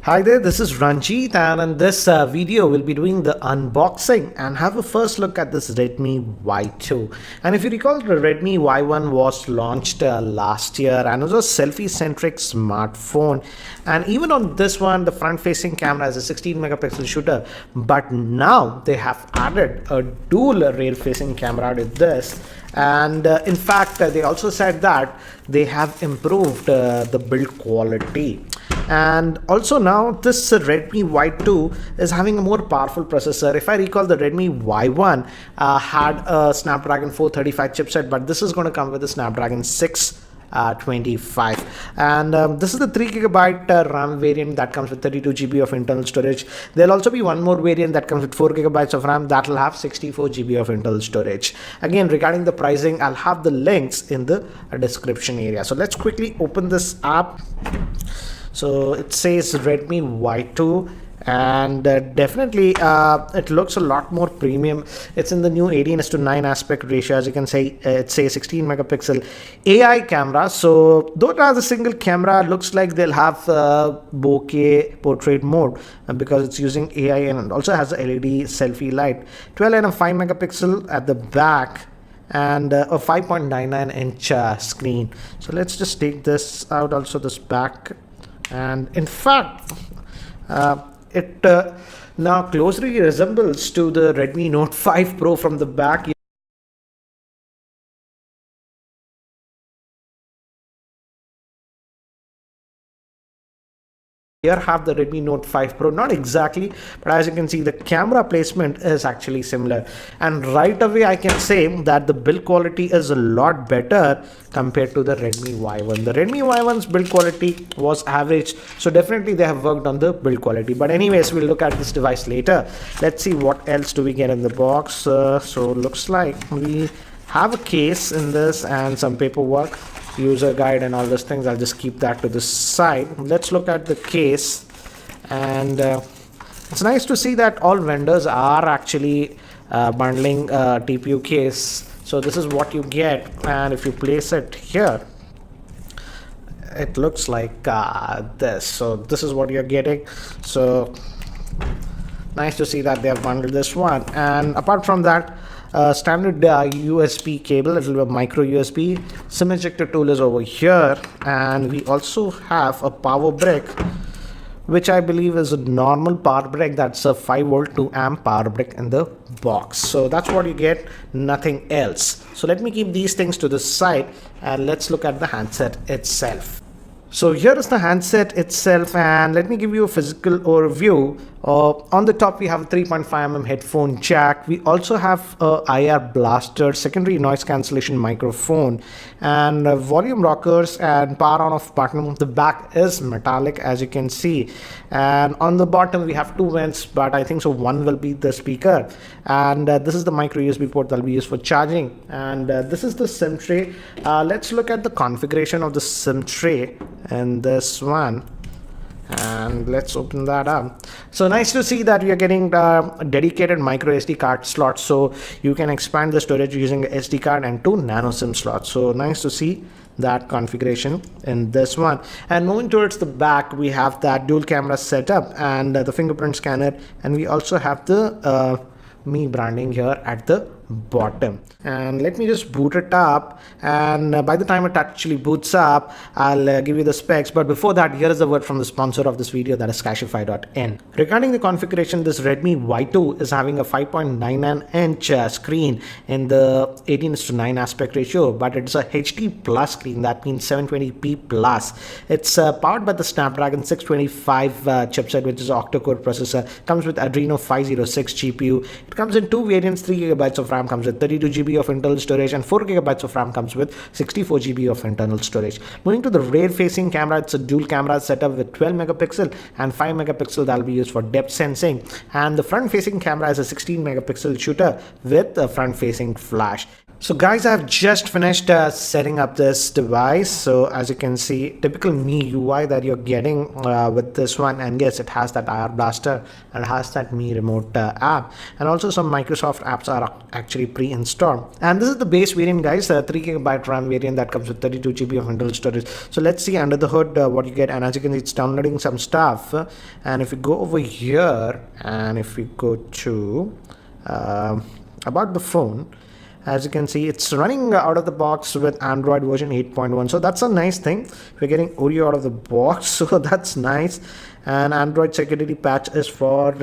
Hi there, this is Ranjit, and in this video we'll be doing the unboxing and have a first look at this Redmi Y2. And if you recall, the Redmi Y1 was launched last year and it was a selfie-centric smartphone. And even on this one, the front-facing camera is a 16 megapixel shooter, but now they have added a dual rear-facing camera to this. And in fact, they also said that they have improved the build quality. And also now this Redmi Y2 is having a more powerful processor. If I recall, the Redmi Y1 had a Snapdragon 435 chipset, but this is going to come with a Snapdragon 625, and this is the 3GB RAM variant that comes with 32GB of internal storage. There'll also be one more variant that comes with 4GB of RAM that will have 64GB of internal storage. Again, regarding the pricing, I'll have the links in the description area. So let's quickly open this app. So it says Redmi Y2, and definitely it looks a lot more premium. It's in the new 18:9 aspect ratio. As you can say, it's a 16 megapixel AI camera. So though it has a single camera, looks like they'll have bokeh portrait mode because it's using AI, and it also has a LED selfie light, 12 and a 5 megapixel at the back, and a 5.99 inch screen. So let's just take this out, also this back. And in fact, it now closely resembles to the Redmi Note 5 Pro from the back. Here have the Redmi Note 5 Pro, not exactly, but as you can see, the camera placement is actually similar. And right away I can say that the build quality is a lot better compared to the Redmi Y1. The Redmi Y1's build quality was average, so definitely they have worked on the build quality. But anyways, we'll look at this device later. Let's see what else do we get in the box. So looks like we have a case in this and some paperwork, user guide and all those things. I'll just keep that to the side. Let's look at the case. And it's nice to see that all vendors are actually bundling TPU case. So this is what you get, and if you place it here, it looks like this. So this is what you're getting. So nice to see that they have bundled this one. And apart from that, standard USB cable, it will be a micro USB. SIM ejector tool is over here, and we also have a power brick, which I believe is a normal power brick. That's a 5-volt 2-amp power brick in the box. So that's what you get, nothing else. So let me keep these things to the side and let's look at the handset itself. So here is the handset itself, and let me give you a physical overview. On the top we have a 3.5mm headphone jack. We also have a IR blaster, secondary noise cancellation microphone, and volume rockers and power on off button. The back is metallic, as you can see, and on the bottom we have two vents, but I think so one will be the speaker, and this is the micro USB port that will be used for charging, and this is the SIM tray. Let's look at the configuration of the SIM tray and this one, and let's open that up. So nice to see that we are getting a dedicated micro SD card slot, so you can expand the storage using a SD card and 2 nano SIM slots. So nice to see that configuration in this one. And moving towards the back, we have that dual camera setup and the fingerprint scanner, and we also have the Mi branding here at the bottom. And let me just boot it up, and by the time it actually boots up, I'll give you the specs. But before that, here is the word from the sponsor of this video, that is Cashify.in. Regarding the configuration, this Redmi Y2 is having a 5.99 inch screen in the 18:9 aspect ratio, but it's a HD plus screen. That means 720p plus. It's powered by the Snapdragon 625 chipset, which is an octa-core processor. Comes with Adreno 506 GPU. It comes in two variants. 3GB of RAM comes with 32GB of internal storage, and 4GB of RAM comes with 64GB of internal storage. Moving to the rear facing camera, it's a dual camera setup with 12 megapixel and 5 megapixel that will be used for depth sensing, and the front facing camera is a 16 megapixel shooter with a front facing flash. So guys, I've just finished setting up this device. So as you can see, typical MIUI that you're getting with this one, and yes, it has that IR blaster and it has that Mi remote app, and also some Microsoft apps are actually pre-installed. And this is the base variant, guys, 3 GB RAM variant that comes with 32 GB of internal storage. So let's see under the hood what you get, and as you can see, it's downloading some stuff. And if we go over here, and if we go to about the phone, as you can see, it's running out of the box with Android version 8.1. So that's a nice thing. We're getting Oreo out of the box, so that's nice. And Android security patch is for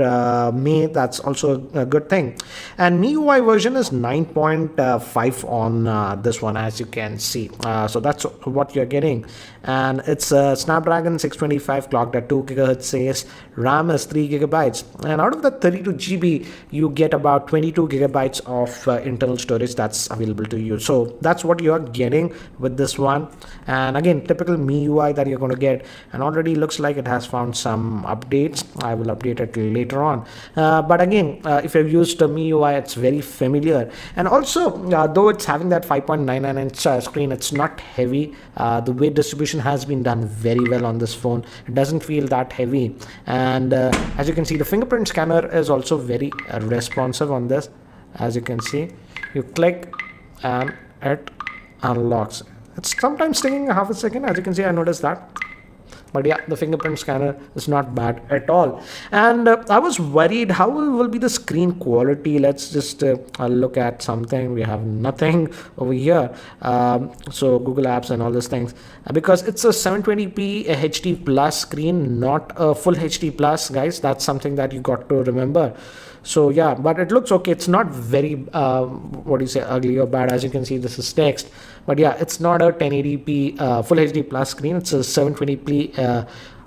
May. That's also a good thing. And MIUI version is 9.5 on this one, as you can see. So that's what you're getting. And it's a Snapdragon 625 clocked at 2 GHz says. RAM is 3 GB. And out of the 32 GB, you get about 22 GB of internal storage that's available to you. So that's what you're getting with this one. And again, typical MIUI that you're going to get. And already looks like it has found some updates. I will update it later on. But again, if you've used MIUI, it's very familiar. And also, though it's having that 5.99 inch screen, it's not heavy. The weight distribution has been done very well on this phone. It doesn't feel that heavy. And as you can see, the fingerprint scanner is also very responsive on this. As you can see, you click and it unlocks. It's sometimes taking a half a second. As you can see, I noticed that. But yeah, the fingerprint scanner is not bad at all. And I was worried how will be the screen quality. Let's just look at something. We have nothing over here. So Google Apps and all those things, because it's a 720p HD plus screen, not a full HD plus, guys. That's something that you got to remember. So yeah, but it looks okay. It's not very what do you say, ugly or bad. As you can see, this is text, but yeah, it's not a 1080p full HD plus screen. It's a 720p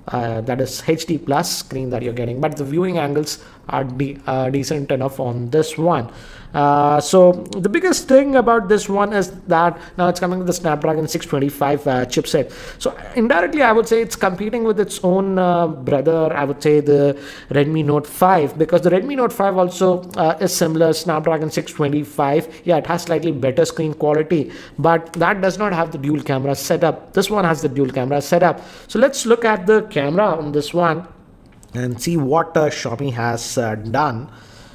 that is HD plus screen that you're getting, but the viewing angles are decent enough on this one. So the biggest thing about this one is that now it's coming with the Snapdragon 625 chipset. So indirectly, I would say it's competing with its own brother. I would say the Redmi Note 5, because the Redmi Note 5 also is similar, Snapdragon 625. Yeah, it has slightly better screen quality, but that does not have the dual camera setup. This one has the dual camera setup. So let's look at the camera on this one and see what Xiaomi has done.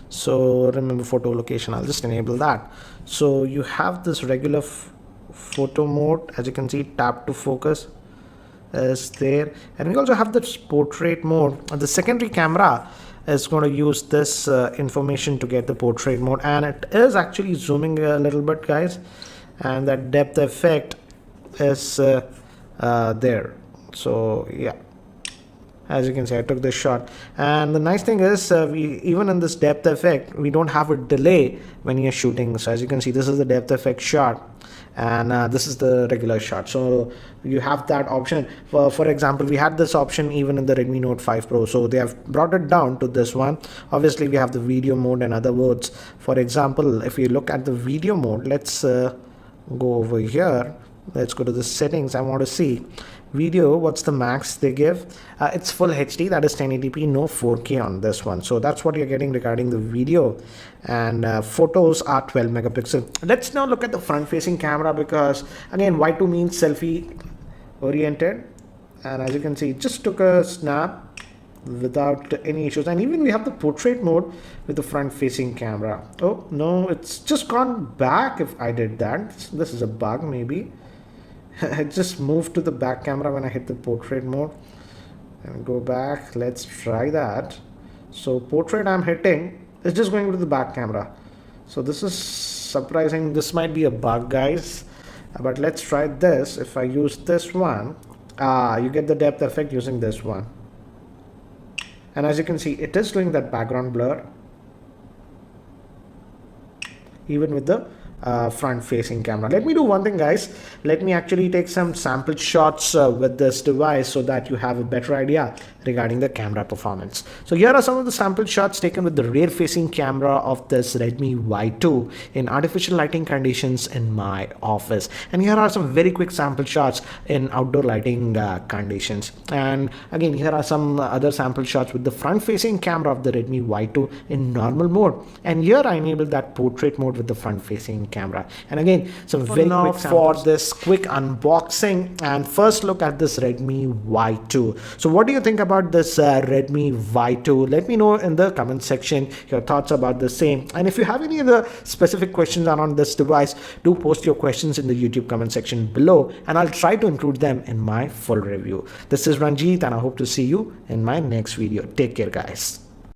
So remember photo location, I'll just enable that. So you have this regular photo mode. As you can see, tap to focus is there, and we also have this portrait mode. And the secondary camera is going to use this information to get the portrait mode, and it is actually zooming a little bit, guys, and that depth effect is there. So yeah, as you can see, I took this shot, and the nice thing is we even in this depth effect, we don't have a delay when you're shooting. So as you can see, this is the depth effect shot, and this is the regular shot. So you have that option. For example, we had this option even in the Redmi Note 5 Pro, so they have brought it down to this one. Obviously, we have the video mode and other modes. For example, if you look at the video mode, let's go over here. Let's go to the settings. I want to see video, what's the max they give. It's full HD, that is 1080p, no 4K on this one. So that's what you're getting regarding the video. And photos are 12 megapixel. Let's now look at the front facing camera, because again, Y2 means selfie oriented, and as you can see, it just took a snap without any issues. And even we have the portrait mode with the front facing camera. Oh no, it's just gone back. If I did that, this is a bug maybe. I just moved to the back camera when I hit the portrait mode, and go back. Let's try that. So portrait I'm hitting is just going to the back camera. So this is surprising. This might be a bug, guys, but let's try this. If I use this one, you get the depth effect using this one, and as you can see, it is doing that background blur even with the front facing camera. Let me do one thing, guys. Let me actually take some sample shots with this device so that you have a better idea regarding the camera performance. So here are some of the sample shots taken with the rear facing camera of this Redmi Y2 in artificial lighting conditions in my office. And here are some very quick sample shots in outdoor lighting conditions. And again, here are some other sample shots with the front facing camera of the Redmi Y2 in normal mode. And here I enabled that portrait mode with the front facing camera. And again, some very quick for this quick unboxing and first look at this Redmi Y2. So what do you think about this Redmi Y2? Let me know in the comment section your thoughts about the same. And if you have any other specific questions on this device, do post your questions in the YouTube comment section below and I'll try to include them in my full review. This is Ranjit and I hope to see you in my next video. Take care, guys.